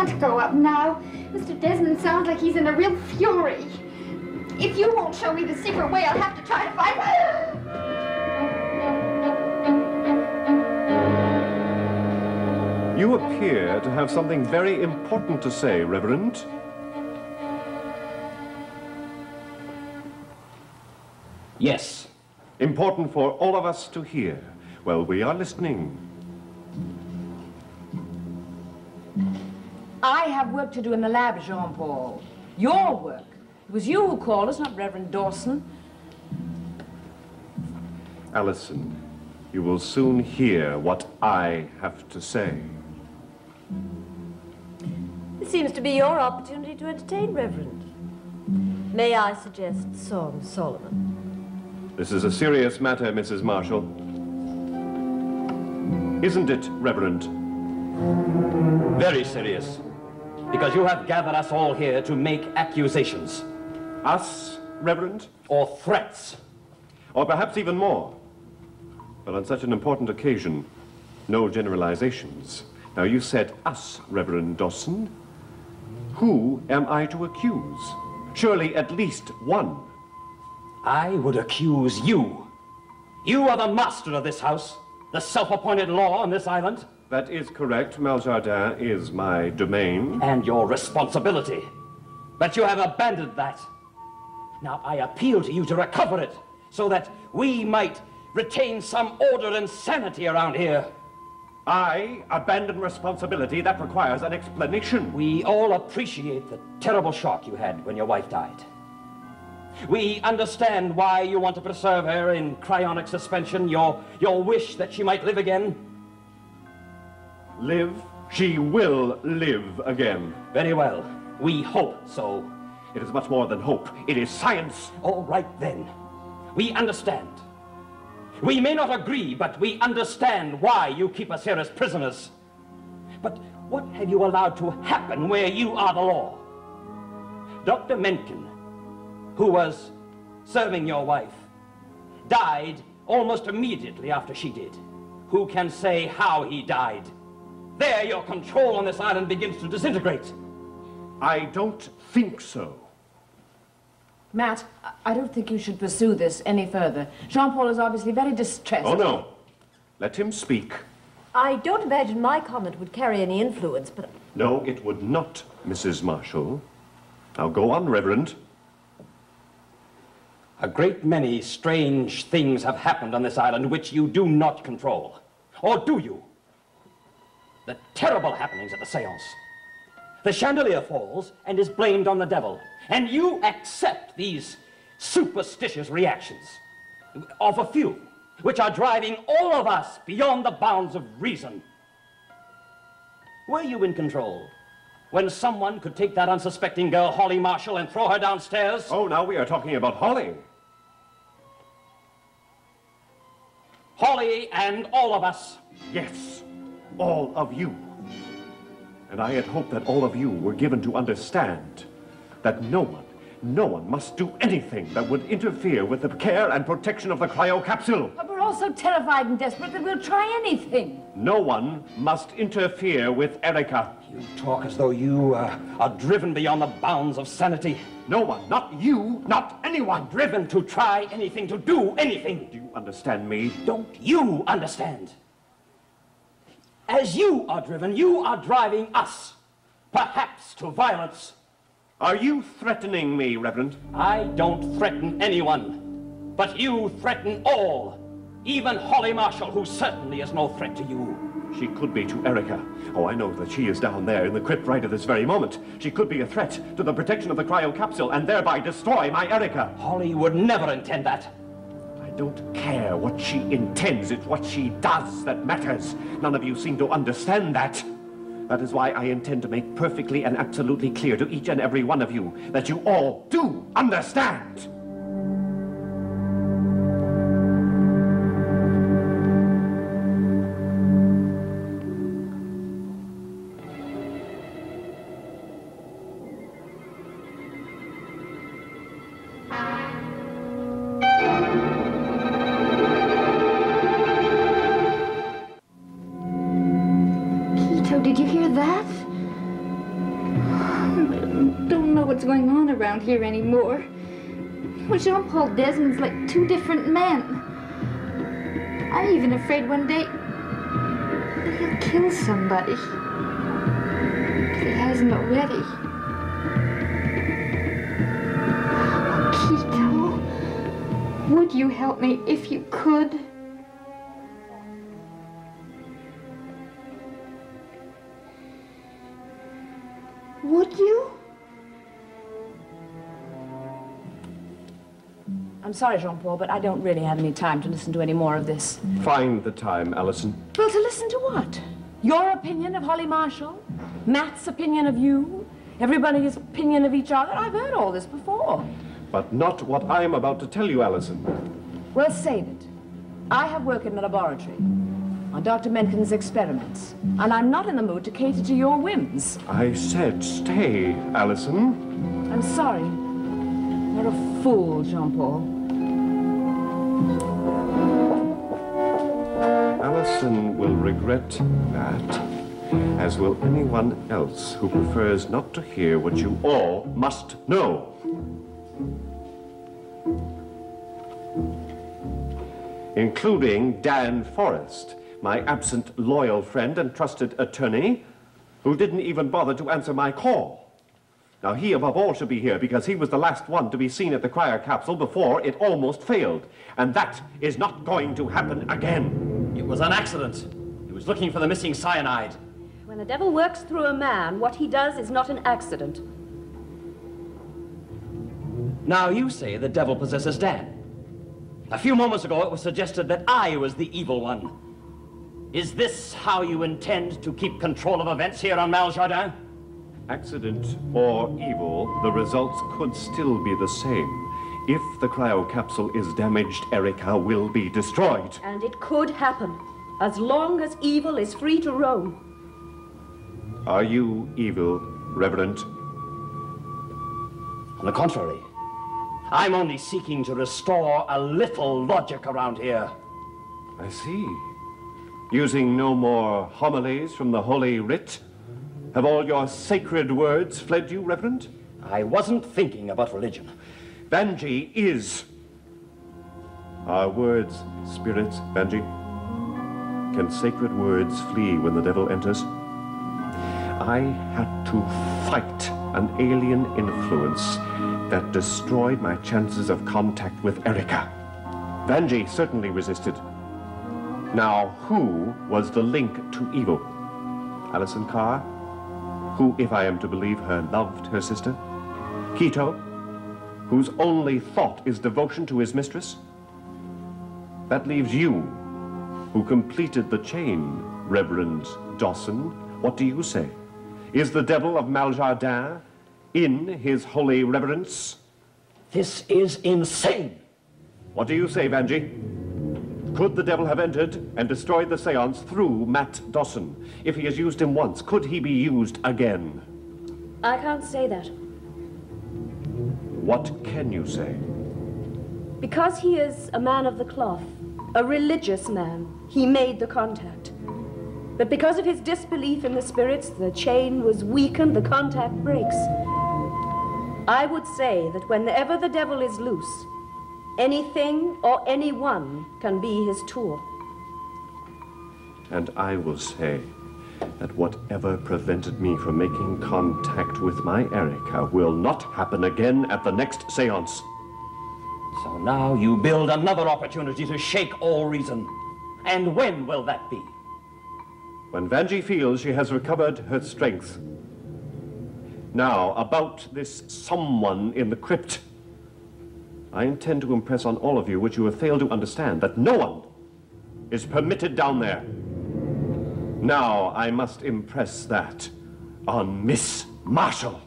can't go up now. Mr. Desmond sounds like he's in a real fury. If you won't show me the secret way, I'll have to try to find... You appear to have something very important to say, Reverend. Yes. Important for all of us to hear. Well, we are listening. I have work to do in the lab, Jean-Paul. Your work. It was you who called us, not Reverend Dawson. Allison, you will soon hear what I have to say. It seems to be your opportunity to entertain, Reverend. May I suggest Song Solomon? This is a serious matter, Mrs. Marshall. Isn't it, Reverend? Very serious. Because you have gathered us all here to make accusations. Us, Reverend? Or threats. Or perhaps even more. But on such an important occasion, no generalizations. Now, you said us, Reverend Dawson. Who am I to accuse? Surely at least one. I would accuse you. You are the master of this house, the self-appointed law on this island. That is correct. Maljardin is my domain. And your responsibility. But you have abandoned that. Now I appeal to you to recover it, so that we might retain some order and sanity around here. I abandon responsibility. That requires an explanation. We all appreciate the terrible shock you had when your wife died. We understand why you want to preserve her in cryonic suspension, your wish that she might live again. Live? She will live again. Very well. We hope so. It is much more than hope. It is science. All right, then. We understand. We may not agree, but we understand why you keep us here as prisoners. But what have you allowed to happen where you are the law? Dr. Mencken, who was serving your wife, died almost immediately after she did. Who can say how he died? There, your control on this island begins to disintegrate. I don't think so. Matt, I don't think you should pursue this any further. Jean-Paul is obviously very distressed. Oh, no. Let him speak. I don't imagine my comment would carry any influence, but... No, it would not, Mrs. Marshall. Now go on, Reverend. A great many strange things have happened on this island which you do not control. Or do you? The terrible happenings at the seance. The chandelier falls and is blamed on the devil. And you accept these superstitious reactions of a few, which are driving all of us beyond the bounds of reason. Were you in control when someone could take that unsuspecting girl, Holly Marshall, and throw her downstairs? Oh, now we are talking about Holly. Holly and all of us. Yes, all of you. And I had hoped that all of you were given to understand that no one must do anything that would interfere with the care and protection of the cryocapsule. But we're all so terrified and desperate that we'll try anything. No one must interfere with Erica. You talk as though you are driven beyond the bounds of sanity. No one, not you, not anyone. Driven to try anything, to do anything. Do you understand me? Don't you understand? As you are driven, you are driving us, perhaps to violence. Are you threatening me, Reverend? I don't threaten anyone, but you threaten all. Even Holly Marshall, who certainly is no threat to you. She could be to Erica. Oh, I know that she is down there in the crypt right at this very moment. She could be a threat to the protection of the cryocapsule and thereby destroy my Erica. Holly would never intend that. I don't care what she intends. It's what she does that matters. None of you seem to understand that. That is why I intend to make perfectly and absolutely clear to each and every one of you that you all do understand. Did you hear that? what's going on around here anymore. Well, Jean-Paul Desmond's like two different men. I'm even afraid one day that he'll kill somebody. If he hasn't already. Oh, Quito, would you help me if you could? Would you? I'm sorry, Jean-Paul, but I don't really have any time to listen to any more of this. Find the time, Allison. Well, to listen to what? Your opinion of Holly Marshall? Matt's opinion of you? Everybody's opinion of each other? I've heard all this before. But not what I'm about to tell you, Allison. Well, save it. I have work in the laboratory on Dr. Mencken's experiments, and I'm not in the mood to cater to your whims. I said stay, Allison. I'm sorry. You're a fool, Jean-Paul. Allison will regret that, as will anyone else who prefers not to hear what you all must know. Including Dan Forrest, my absent loyal friend and trusted attorney, who didn't even bother to answer my call. Now, he above all should be here because he was the last one to be seen at the cryo capsule before it almost failed. And that is not going to happen again. It was an accident. He was looking for the missing cyanide. When the devil works through a man, what he does is not an accident. Now you say the devil possesses Dan. A few moments ago it was suggested that I was the evil one. Is this how you intend to keep control of events here on Maljardin? Accident or evil, the results could still be the same. If the cryo capsule is damaged, Erica will be destroyed. And it could happen, as long as evil is free to roam. Are you evil, Reverend? On the contrary, I'm only seeking to restore a little logic around here. I see. Using no more homilies from the Holy Writ? Have all your sacred words fled you, Reverend? I wasn't thinking about religion. Vanjie is. Are words spirits, Vanjie? Can sacred words flee when the devil enters? I had to fight an alien influence that destroyed my chances of contact with Erica. Vanjie certainly resisted. Now, who was the link to evil? Allison Carr, who, if I am to believe her, loved her sister? Quito, whose only thought is devotion to his mistress? That leaves you, who completed the chain, Reverend Dawson. What do you say? Is the devil of Maljardin in his holy reverence? This is insane. What do you say, Vanjie? Could the devil have entered and destroyed the seance through Matt Dawson? If he has used him once, could he be used again? I can't say that. What can you say? Because he is a man of the cloth, a religious man, he made the contact. But because of his disbelief in the spirits, the chain was weakened, the contact breaks. I would say that whenever the devil is loose, anything or anyone can be his tool. And I will say that whatever prevented me from making contact with my Erica will not happen again at the next seance. So now you build another opportunity to shake all reason. And when will that be? When Vanjie feels she has recovered her strength. Now, about this someone in the crypt. I intend to impress on all of you what you have failed to understand, that no one is permitted down there. Now I must impress that on Miss Marshall.